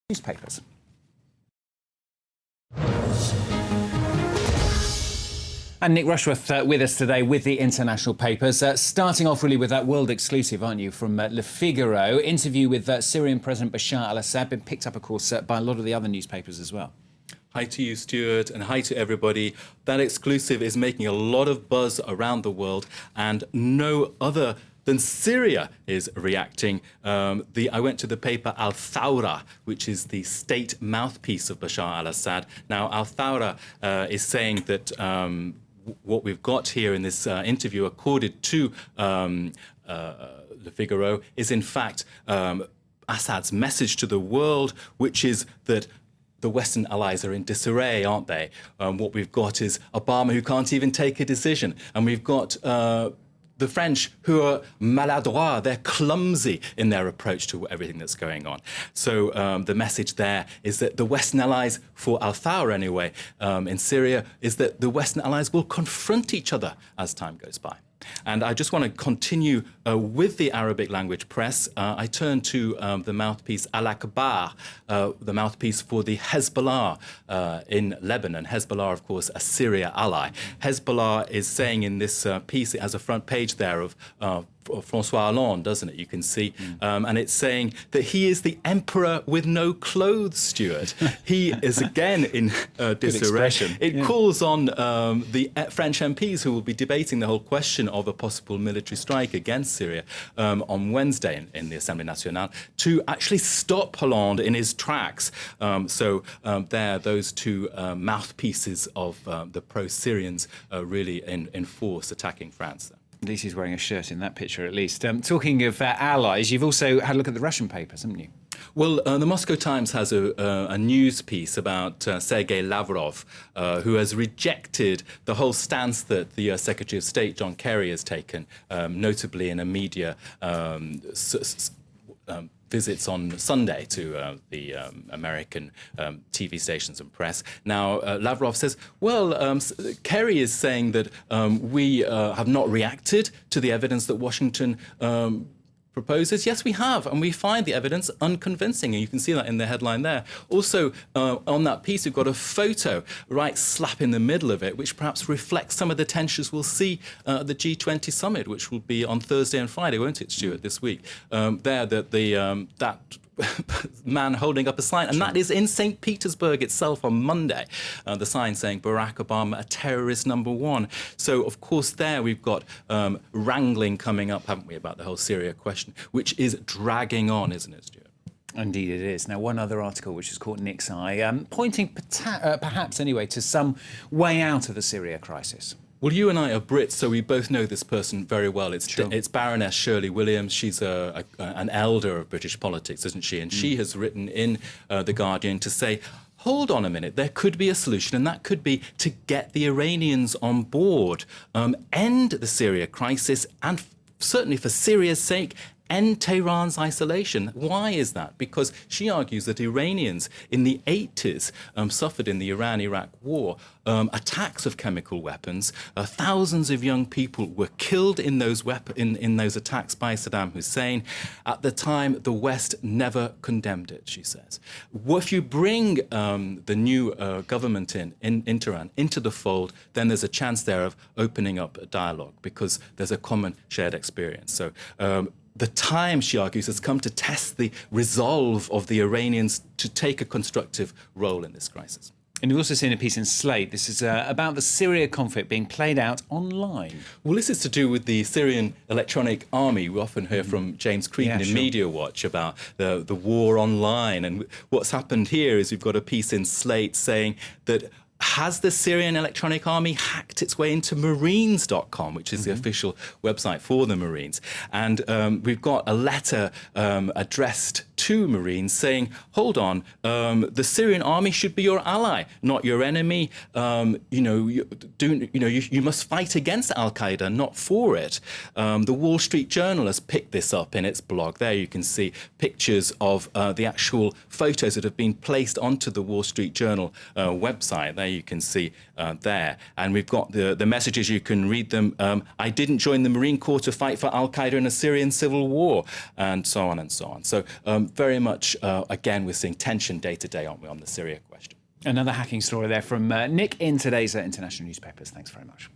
newspapers. And Nick Rushworth with us today with the international papers. Starting off really with that world exclusive, aren't you, from Le Figaro. Interview with Syrian President Bashar al-Assad, been picked up, of course, by a lot of the other newspapers as well. Hi to you, Stuart, and hi to everybody. That exclusive is making a lot of buzz around the world, and no other than Syria is reacting. I went to the paper Al-Thawra, which is the state mouthpiece of Bashar al-Assad. Now, Al-Thawra is saying that what we've got here in this interview, accorded to Le Figaro, is in fact Assad's message to the world, which is that the Western allies are in disarray, aren't they? What we've got is Obama, who can't even take a decision. And we've got the French, who are maladroits, they're clumsy in their approach to everything that's going on. So the message there is that the Western allies, for Al-Thawra anyway, in Syria, is that the Western allies will confront each other as time goes by. And I just want to continue with the Arabic language press. I turn to the mouthpiece al-Akhbar, the mouthpiece for the Hezbollah in Lebanon. Hezbollah, of course, a Syria ally. Hezbollah is saying in this piece, it has a front page there of François Hollande, doesn't it? You can see. And it's saying that he is the emperor with no clothes, Stuart. He is again in disarray. It calls on the French MPs who will be debating the whole question of a possible military strike against Syria on Wednesday in the Assemblée Nationale to actually stop Hollande in his tracks. There, those two mouthpieces of the pro-Syrians really in force attacking France. At least he's wearing a shirt in that picture, at least. Talking of allies, you've also had a look at the Russian papers, haven't you? Well, the Moscow Times has a news piece about Sergei Lavrov, who has rejected the whole stance that the US Secretary of State, John Kerry, has taken, notably in a media visits on Sunday to the American TV stations and press. Now, Lavrov says, well, Kerry is saying that we have not reacted to the evidence that Washington proposes. Yes, we have, and we find the evidence unconvincing, and you can see that in the headline there. Also, on that piece, we've got a photo right slap in the middle of it, which perhaps reflects some of the tensions we'll see at the G20 summit, which will be on Thursday and Friday, won't it, Stuart, this week? That man holding up a sign, and that is in St. Petersburg itself on Monday, the sign saying Barack Obama, a terrorist #1. So, of course, there we've got wrangling coming up, haven't we, about the whole Syria question, which is dragging on, isn't it, Stuart? Indeed it is. Now, one other article which has caught Nick's eye, pointing perhaps anyway to some way out of the Syria crisis. Well, you and I are Brits, so we both know this person very well. It's Baroness Shirley Williams. She's an elder of British politics, isn't she? And she has written in The Guardian to say, hold on a minute, there could be a solution, and that could be to get the Iranians on board, end the Syria crisis, and certainly for Syria's sake, end Tehran's isolation. Why is that? Because she argues that Iranians in the 80s suffered in the Iran-Iraq war attacks of chemical weapons. Thousands of young people were killed in those attacks by Saddam Hussein. At the time, the West never condemned it, she says. If you bring the new government in Tehran into the fold, then there's a chance there of opening up a dialogue because there's a common shared experience. So the time, she argues, has come to test the resolve of the Iranians to take a constructive role in this crisis. And you've also seen a piece in Slate. This is about the Syria conflict being played out online. Well, this is to do with the Syrian Electronic Army. We often hear from James Creedon in Media Watch about the war online. And what's happened here is we've got a piece in Slate saying that has the Syrian Electronic Army hacked its way into Marines.com, which is the official website for the Marines? And we've got a letter addressed to Marines saying, hold on, the Syrian army should be your ally, not your enemy. You must fight against al-Qaeda, not for it. The Wall Street Journal has picked this up in its blog. There you can see pictures of the actual photos that have been placed onto the Wall Street Journal website. There you can see there. And we've got the messages, you can read them. I didn't join the Marine Corps to fight for al-Qaeda in a Syrian civil war, and so on and so on. So very much, again, we're seeing tension day to day, aren't we, on the Syria question. Another hacking story there from Nick in today's international newspapers. Thanks very much.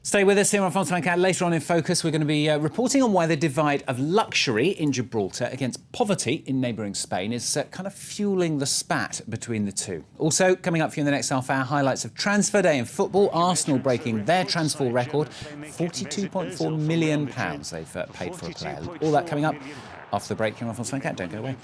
Stay with us here on France 24. Later on in Focus, we're going to be reporting on why the divide of luxury in Gibraltar against poverty in neighbouring Spain is kind of fuelling the spat between the two. Also, coming up for you in the next half hour, highlights of transfer day in football. Arsenal breaking their transfer record, £42.4 million they've paid for a player. All that coming up after the break here on France 24. Don't go away.